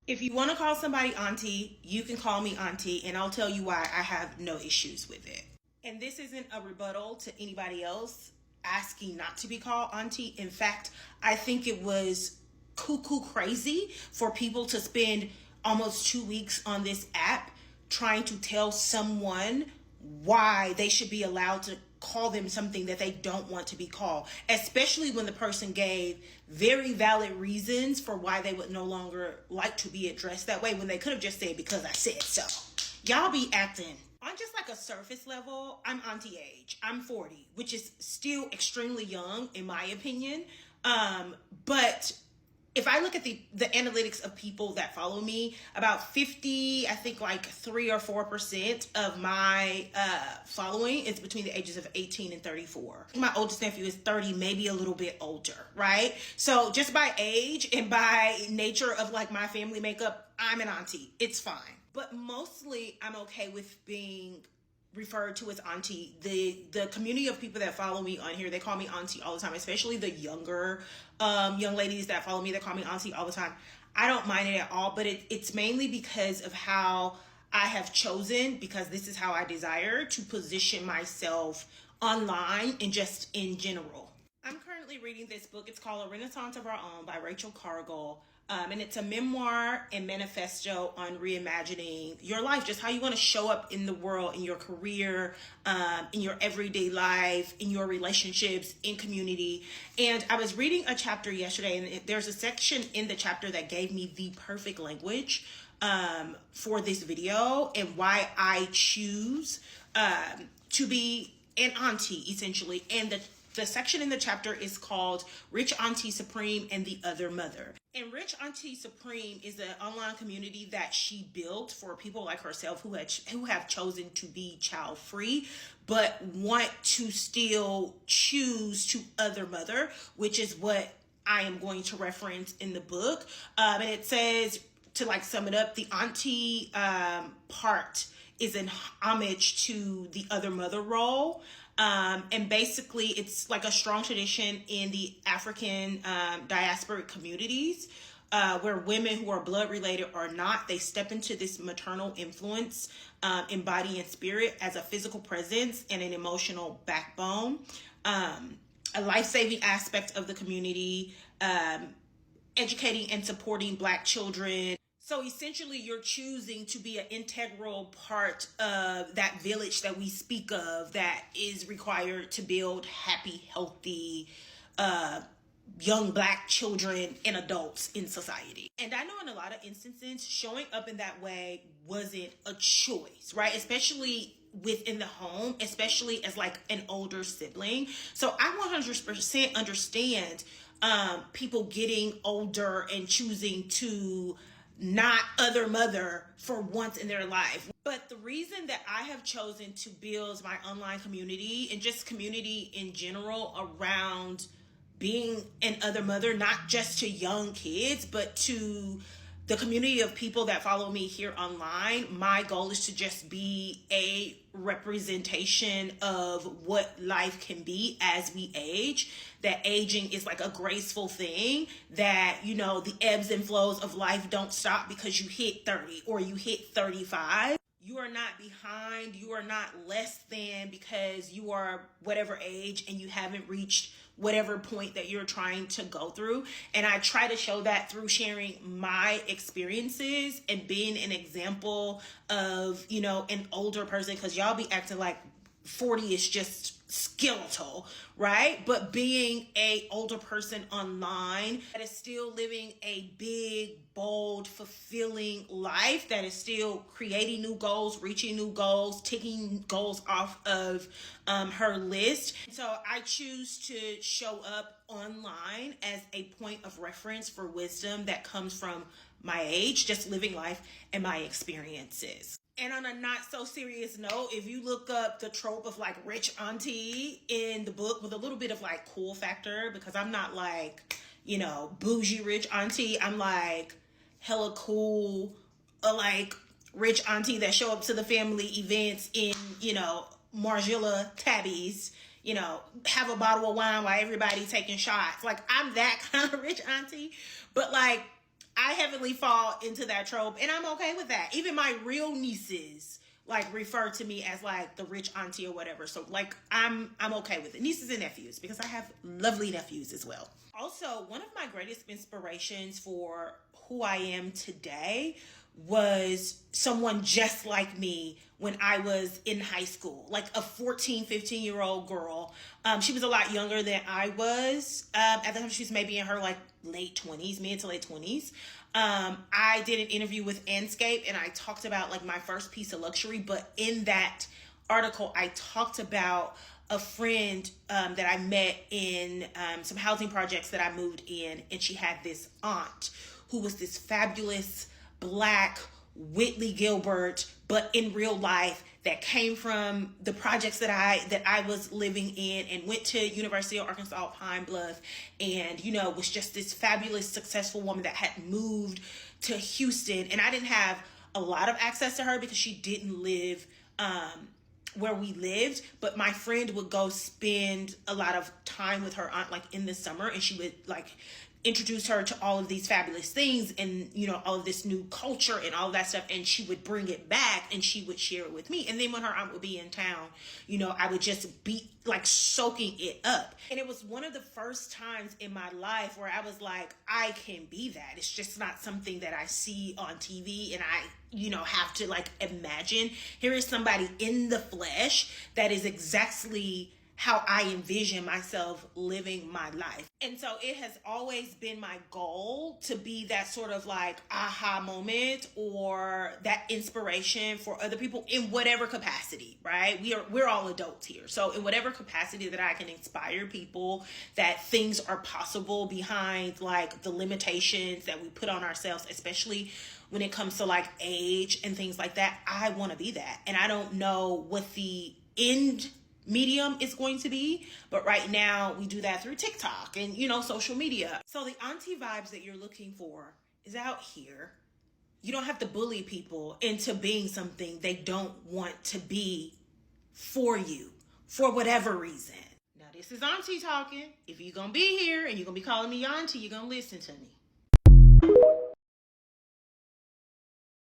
If you want to call somebody auntie, you can call me auntie, and I'll tell you why I have no issues with it. And this isn't a rebuttal to anybody else asking not to be called auntie. In fact, I think it was cuckoo crazy for people to spend almost 2 weeks on this app trying to tell someone why they should be allowed to call them something that they don't want to be called, especially when the person gave very valid reasons for why they would no longer like to be addressed that way, when they could have just said, because I said so. Y'all be acting on just like a surface level. I'm auntie age. I'm 40, which is still extremely young in my opinion. But if I look at the analytics of people that follow me, about 50, I think like 3 or 4% of my following is between the ages of 18 and 34. My oldest nephew is 30, maybe a little bit older, right? So just by age and by nature of like my family makeup, I'm an auntie. It's fine. But mostly I'm okay with being referred to as auntie. The community of people that follow me on here, they call me auntie all the time, especially the younger young ladies that follow me, they call me auntie all the time. I don't mind it at all, but it's mainly because of how I have chosen, because this is how I desire to position myself online and just in general. I'm currently reading this book. It's called A Renaissance of Our Own by Rachel Cargle. And it's a memoir and manifesto on reimagining your life, just how you want to show up in the world, in your career, in your everyday life, in your relationships, in community. And I was reading a chapter yesterday, and there's a section in the chapter that gave me the perfect language for this video and why I choose to be an auntie, essentially. And the section in the chapter is called Rich Auntie Supreme and the Other Mother. And Rich Auntie Supreme is an online community that she built for people like herself who have chosen to be child free, but want to still choose to other mother, which is what I am going to reference in the book. And it says, to like sum it up, the auntie part is an homage to the other mother role. And basically it's like a strong tradition in the African diasporic communities where women who are blood related or not, they step into this maternal influence in body and spirit as a physical presence and an emotional backbone, a life-saving aspect of the community, educating and supporting Black children. So essentially, you're choosing to be an integral part of that village that we speak of that is required to build happy, healthy, young Black children and adults in society. And I know in a lot of instances, showing up in that way wasn't a choice, right? Especially within the home, especially as like an older sibling. So I 100% understand people getting older and choosing to not other mother for once in their life. But the reason that I have chosen to build my online community and just community in general around being an other mother, not just to young kids, but to the community of people that follow me here online, my goal is to just be a representation of what life can be as we age, that aging is like a graceful thing, that, you know, the ebbs and flows of life don't stop because you hit 30 or you hit 35. You are not behind, you are not less than because you are whatever age and you haven't reached whatever point that you're trying to go through. And I try to show that through sharing my experiences and being an example of, you know, an older person, because y'all be acting like 40 is just skeletal, right? But being a older person online that is still living a big, bold, fulfilling life, that is still creating new goals, reaching new goals, taking goals off of her list. So I choose to show up online as a point of reference for wisdom that comes from my age, just living life and my experiences. And on a not so serious note, if you look up the trope of like rich auntie in the book with a little bit of like cool factor, because I'm not like, you know, bougie rich auntie. I'm like hella cool, like rich auntie that show up to the family events in, you know, Margiela tabbies, you know, have a bottle of wine while everybody taking shots. Like I'm that kind of rich auntie, but like I heavily fall into that trope, and I'm okay with that. Even my real nieces like refer to me as like the rich auntie or whatever. So like I'm okay with it. Nieces and nephews, because I have lovely nephews as well. Also, one of my greatest inspirations for who I am today was someone just like me when I was in high school, like a 14, 15-year-old girl. She was a lot younger than I was. At the time, she was maybe in her like late 20s, mid to late 20s. I did an interview with Anscape, and I talked about like my first piece of luxury. But in that article, I talked about a friend that I met in some housing projects that I moved in, and she had this aunt who was this fabulous Black Whitley Gilbert, but in real life, that came from the projects that I was living in, and went to University of Arkansas Pine Bluff, and was just this fabulous, successful woman that had moved to Houston. And I didn't have a lot of access to her because she didn't live where we lived, but my friend would go spend a lot of time with her aunt like in the summer, and she would like introduce her to all of these fabulous things, and all of this new culture and all of that stuff, and she would bring it back and she would share it with me. And then when her aunt would be in town, I would just be like soaking it up. And it was one of the first times in my life where I was like, I can be that. It's just not something that I see on TV and I have to like imagine. Here is somebody in the flesh that is exactly how I envision myself living my life. And so it has always been my goal to be that sort of like aha moment or that inspiration for other people in whatever capacity, right? We're all adults here. So in whatever capacity that I can inspire people that things are possible behind like the limitations that we put on ourselves, especially when it comes to like age and things like that, I want to be that. And I don't know what the end medium is going to be, but right now we do that through TikTok and social media. So the auntie vibes that you're looking for is out here. You don't have to bully people into being something they don't want to be for you for whatever reason. Now this is auntie talking. If you're gonna be here and you're gonna be calling me auntie, you're gonna listen to me.